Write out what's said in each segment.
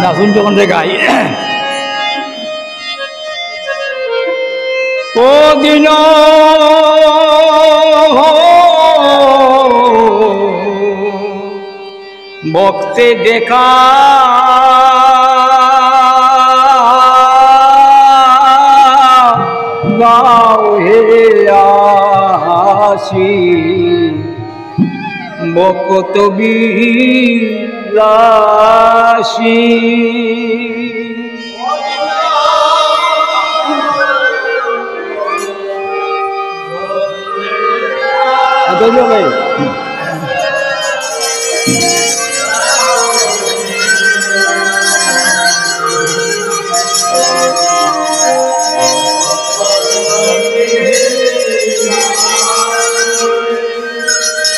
নাচুন যখন রে গাই ও দিন ভক্তে দেখা গাও হে আসি বকত বিলাসী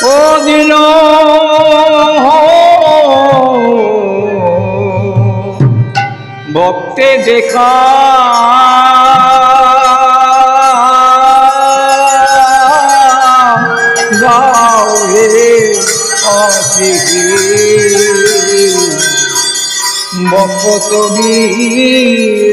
ও দিন ভক্তে দেখা গাও হে আসি বকত বিলাসী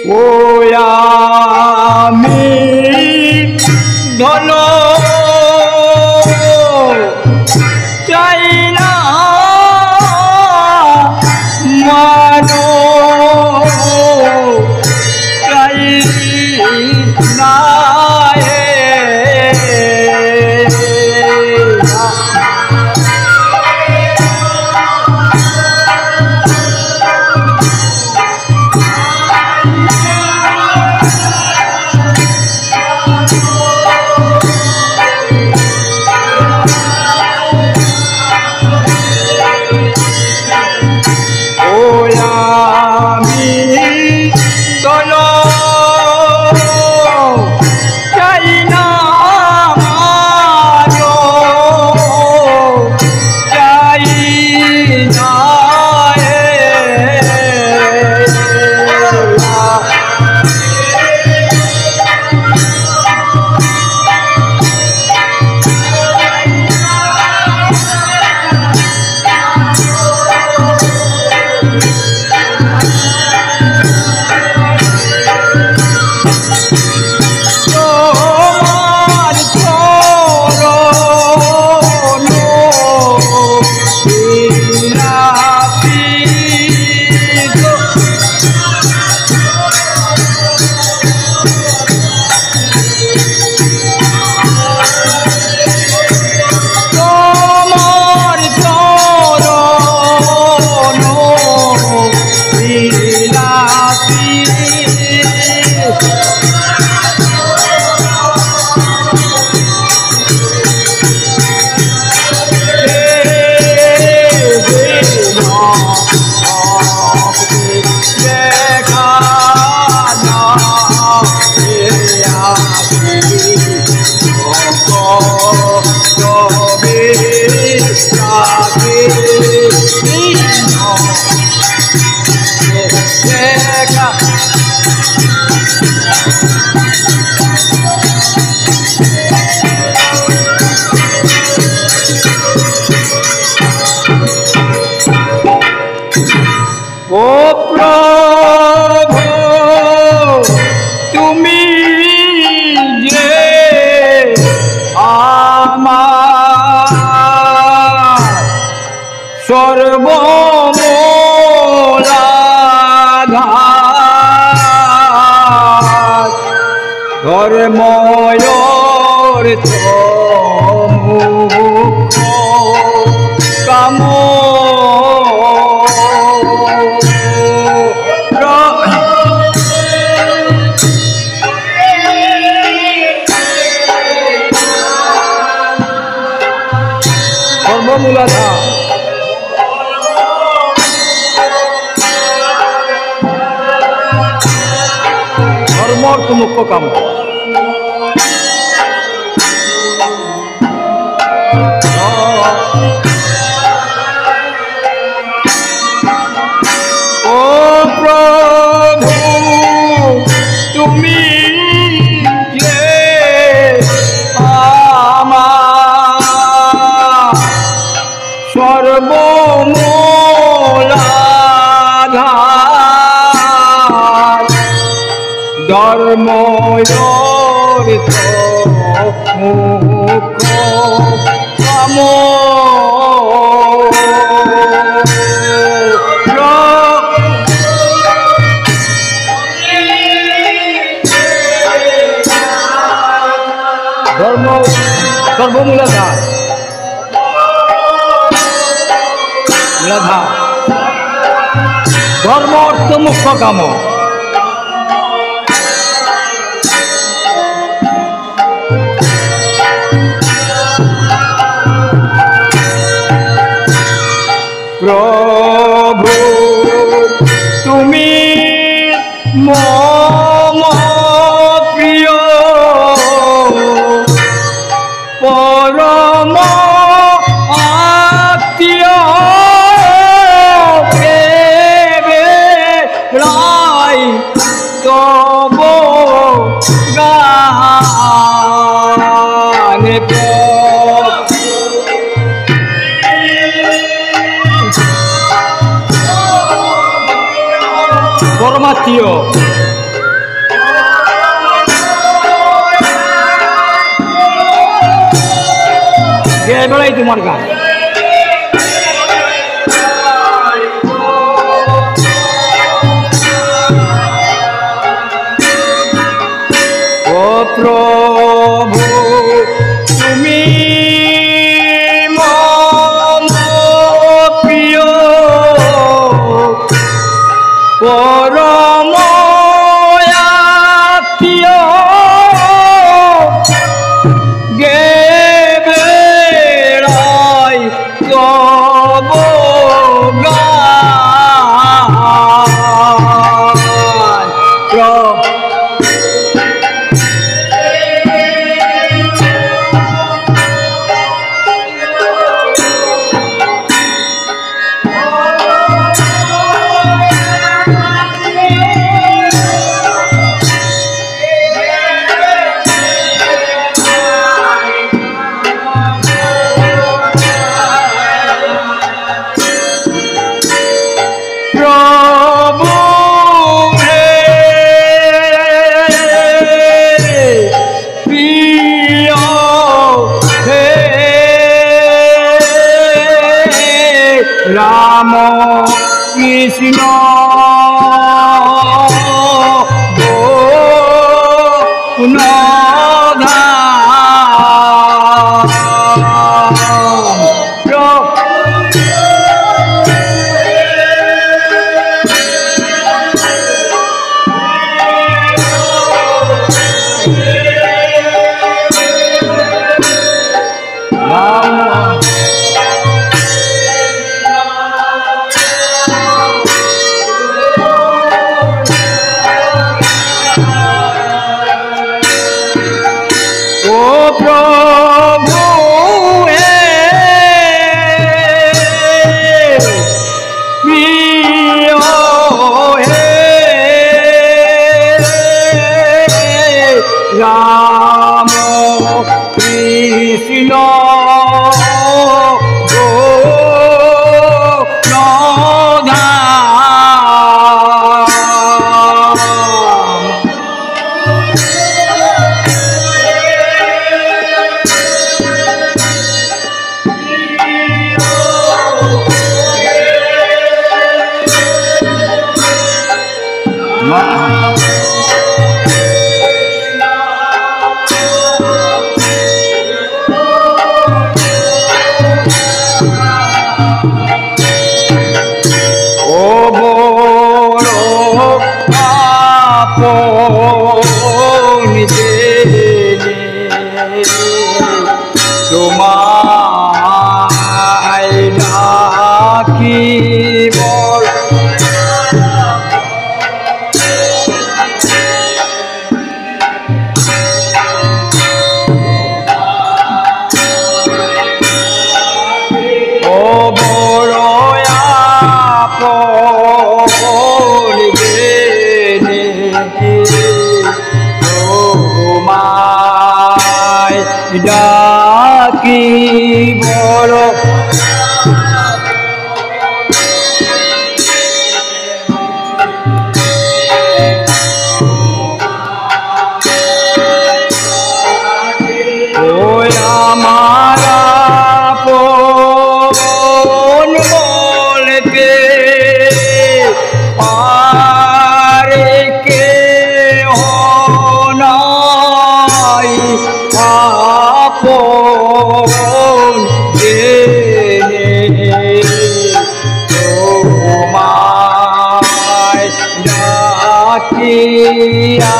ও আমি ধন চাই না মানো চাই না ও প্রভু তুমি যে আমার সর্বমূলাধার ধর্ময়র মুখ কাম মুখ্য কাম। ও প্রভু তুমি যে আমার সর্বমূলাধার, ধর্ময়র্থ মুখ্য কাম। ধর্ম সর্বমূলাধার, মূলাধার, ধর্ম অর্থ মুখ্য কাম। প্রভু তুমি মম প্রিয় পরম আত্মীয়, লাই তব গানে পরমাত্মীয়। এবারেই তোমার গান। ও প্রভু তুমি মম প্রিয় পরম আত্মীয়, গেবেড়াই তব গান। প্রভু হে প্রিয় হে রাম কৃষ্ণ প্রভু হে প্রিয় হে রাম কৃষ্ণ তোমায় ডাকিব ডাকিয়া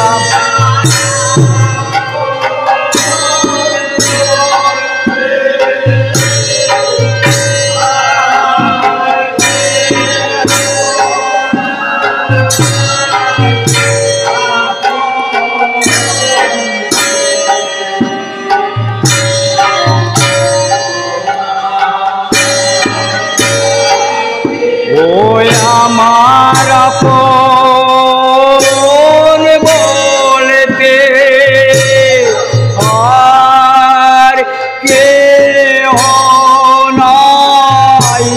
ওই আমার আপন বলতে আর কেহ নাই,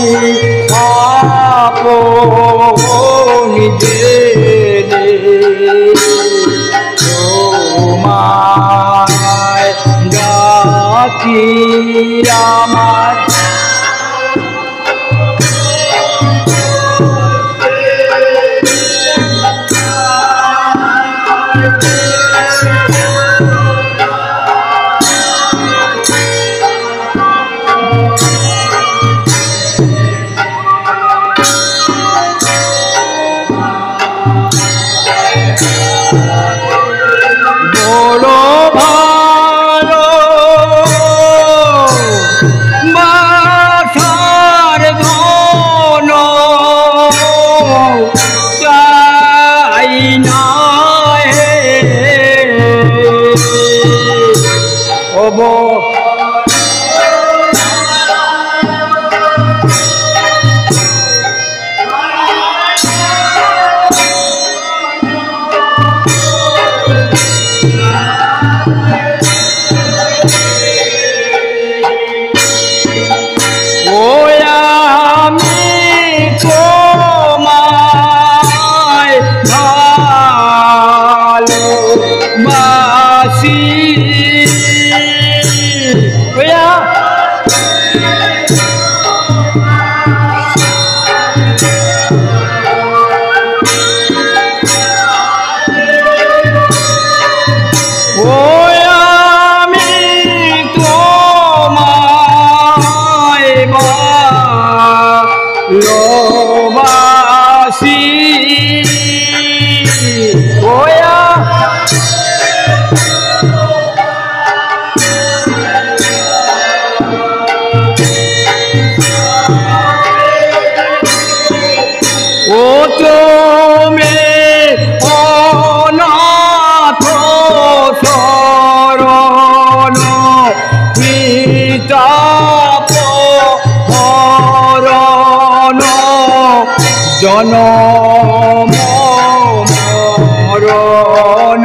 আপন জেনে তোমায় ডাকি আমার বড় ভালো বাসার ধন চাই না হে ওব লোবাসি ওয়া ও তুমি অনাথ শরণ পিতা জনম মরণ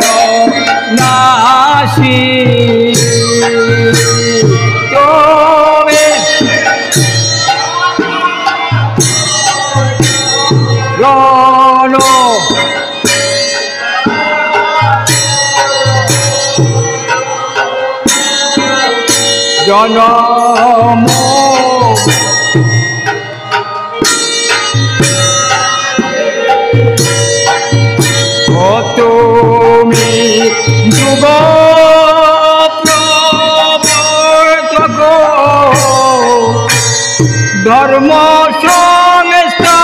নাশি তুমি রণ জনম তুমি যুগ প্রবর্তক ধর্ম সংস্থাপক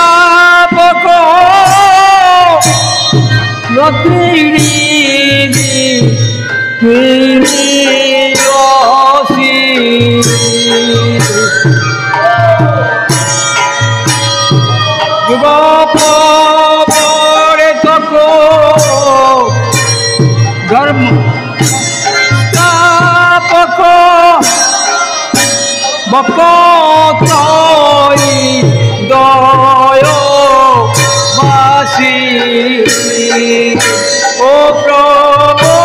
যুগ প্রবর্তক ধর্ম স্থাপক বকতই দয় বাসী ও প্রভু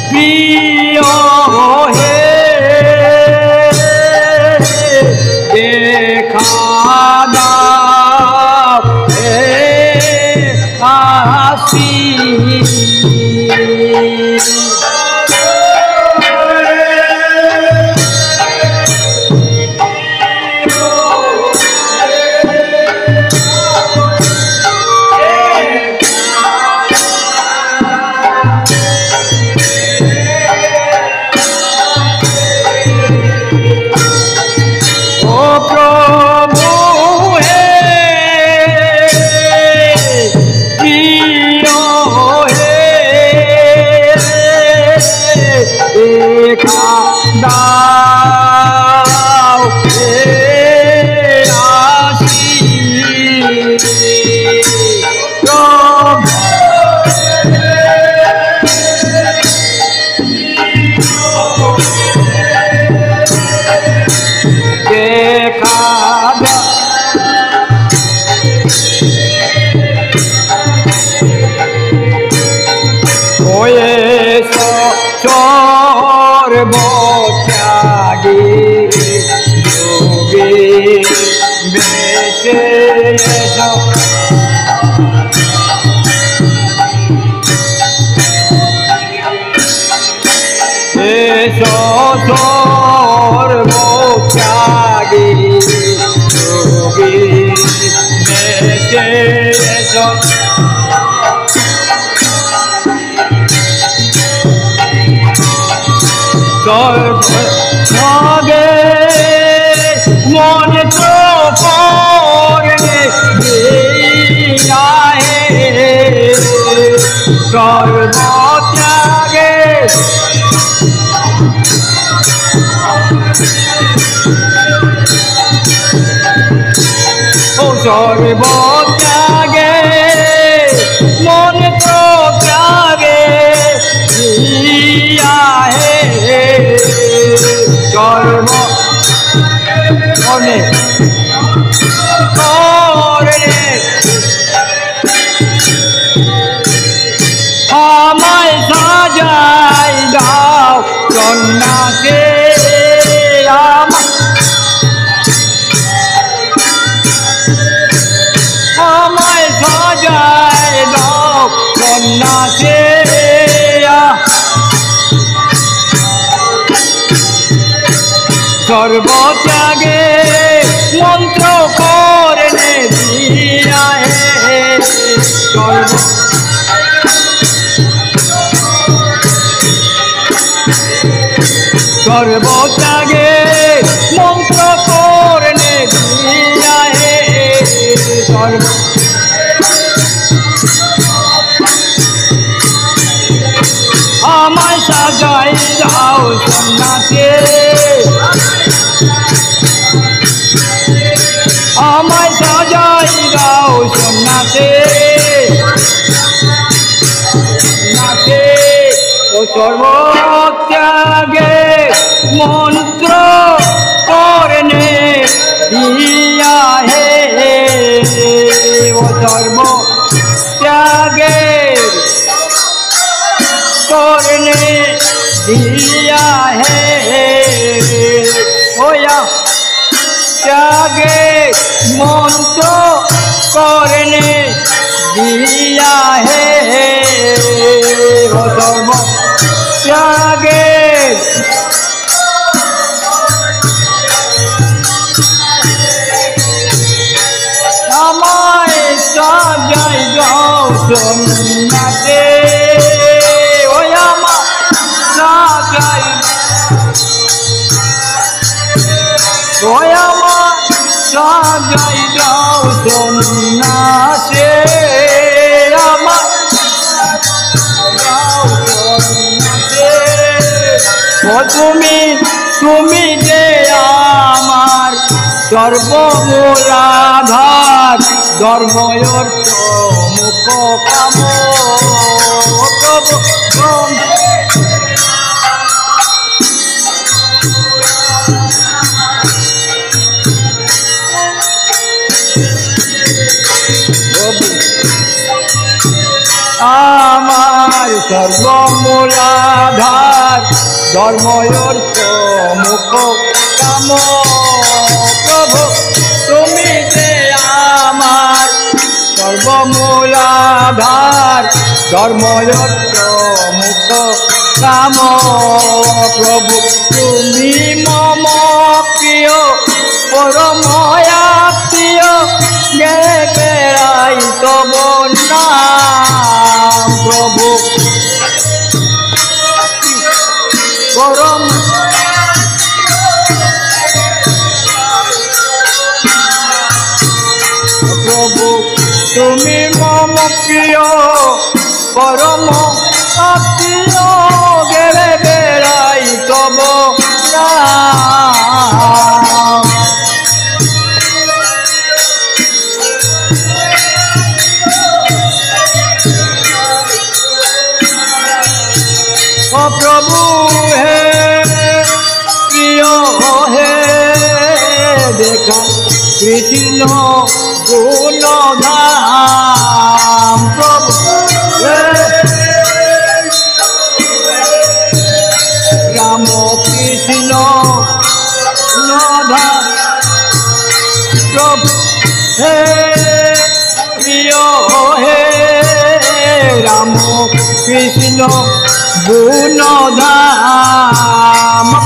প্রিয় হে দেখা দাও হে আসি সর্বত্যাগী যোগী মেডিটেশন সর্বত্যাগে মনে তো পড়ে দিয়াহে সর্বত্যাগে সর্বত্যাগে মনে তো ত্যাগে দিয়াহে সর্ব মনে করে আমায় সাজাই দাও সন্ন্যাসে আমায় সাজাই দাও সন্ন্যাসে সর্বত্যাগে মন্ত্র করে দিয়া হে সর্বত্যাগে মন্ত্র করে দিয়া হে আমায় সাজাই দাও সন্ন্যাসে আমায় সাজাই দাও সন্ন্যাসে নাচে ও সর্বত্যাগে মন্ত্র করনে দিয়া হে ও সর্বত্যাগে করনে দিয়া হে ওয়া त्यागे मंत्र करने दिया है धर्म त्यागे আমায় সাজাই দাও সন্ন্যাসে ওই আমার সাজাই ওই আমার সাজাই দাও সন্ন্যাসে আমার তুমি যে আমার সর্বমূলাধার ধর্ময়র্থ মুখ কাম আমার সর্বমূলাধার ধর্ময়র্থ মুখ কাম প্রভু তুমি যে আমার সর্বমূলাধার ধর্ময়র্থ মুখ কাম প্রভু তুমি মম প্রিয় পরময়া প্রিয় গে বেড়াই তব নাম প্রভু পরম প্রভু তুমি মম প্রিয় পরম প্রিয় গেলে বেড়াই তব নাম प्रभु हे प्रिय हे देखा कृष्ण गुण धाम प्रभु राम कृष्ण धाम प्रभु हे কৃষ্ণ গুণধাম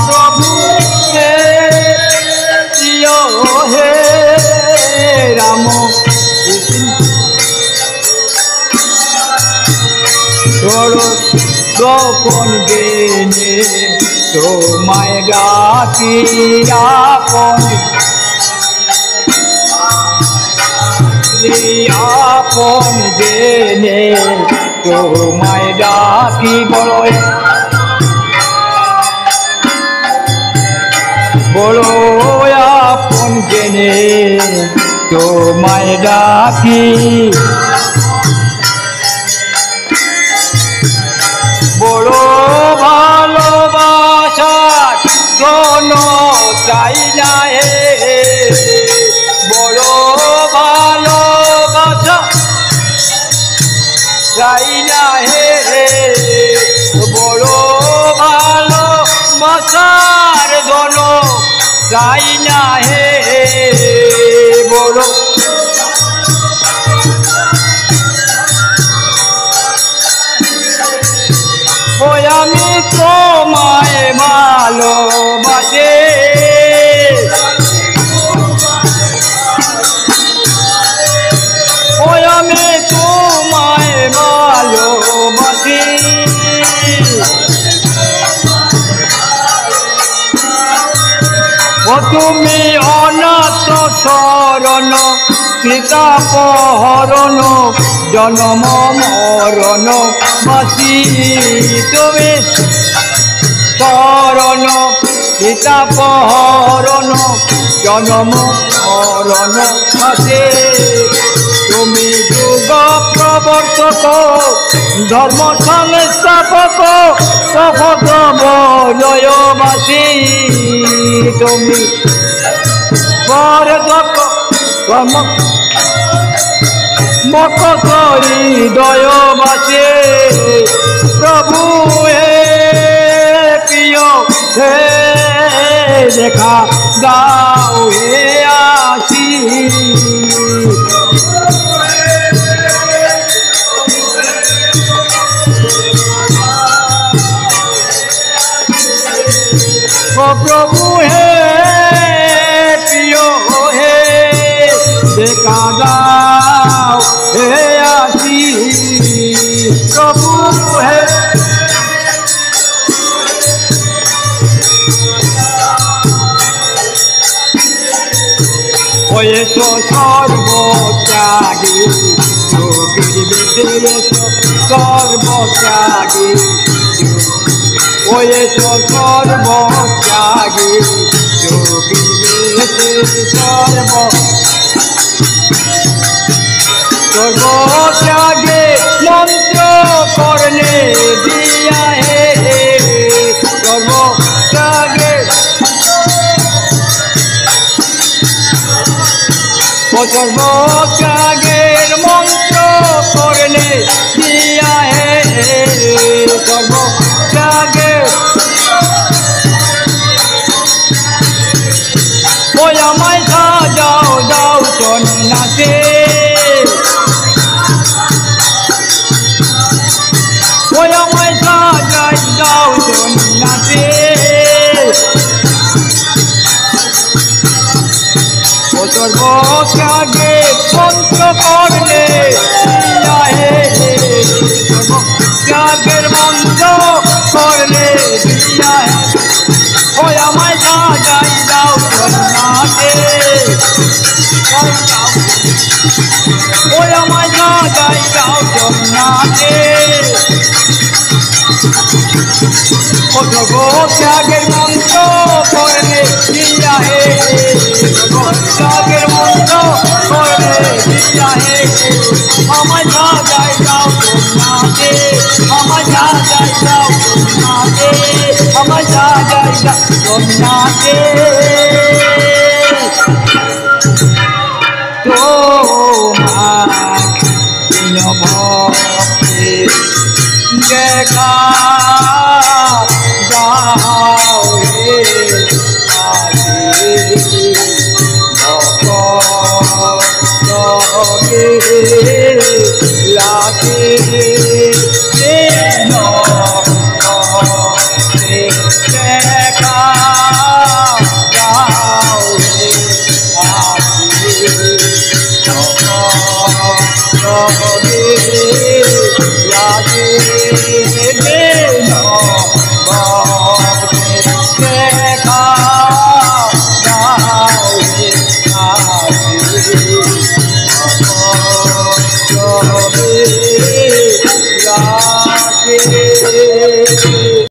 প্রভু হে প্রিয় হে রাম কৃষ্ণ তোর গোপন জেনে তোমায় ডাকি আপন আপন জেনে তোমায় ডাকি বড় বড় আপন জেনে তোমায় ডাকি বড় ভালোবাসার কোন চাই না হে বড় ভালোবাসা চাই না হে বড় ভালোবাসার কোন চাই না হে বড় ওই আমি তোমায় ভালোবাসি ওই আমি তোমায় ভালোবাসি ও তুমি অনাথ শরণ কৃতাপহরণ জনম মরণ বাসি তুমি শরণ কৃতাপহরণ জনম মরণ বাসি তুমি যুগ প্রবর্তক ধর্ম সংস্থাপক সহজ বলয়বাসী তুমি বরদক কর্ম মকরি দয়বাসী প্রভু হে প্রিয় হে দেখা দাও হে আসি ও প্রভু হে প্রিয় হে দেখা দাও হে আসি প্রভু হে ওয়েছো সর্বত্যাগী যোগীর বেদে সর্বত্যাগী ওয়েছো সর্বত্যাগী যোগীর বেদে সর্বত্যাগে মন্ত্র করলে দিয়া হে সর্বত্যাগে সর্বত্যাগের মন্ত্র করলে দিয়া হে সর্বত্যাগে ওই আমায় সাজাও দাও সন্ন্যাসে ওই আমায় সাজাই দাও সন্ন্যাসে ও সর্বত্যাগে মন্ত্র করলে দিয়া হে সর্বত্যাগের মন্ত্র করলে দিয়া হে ওই আমায় সাজাই দাও সন্ন্যাসে ওই আমায় সাজাই দাও সন্ন্যাসে ও সর্বত্যাগের মন্ত্র করলে দিয়া হে সর্বত্যাগের মন্ত্র করলে দিয়া হে আমায় সাজাই দাও সন্ন্যাসে আমায় সাজাই দাও সন্ন্যাসে আমায় সাজাই দাও সন্ন্যাসে তোমার ভক্তি দেখা দাও রে লাখে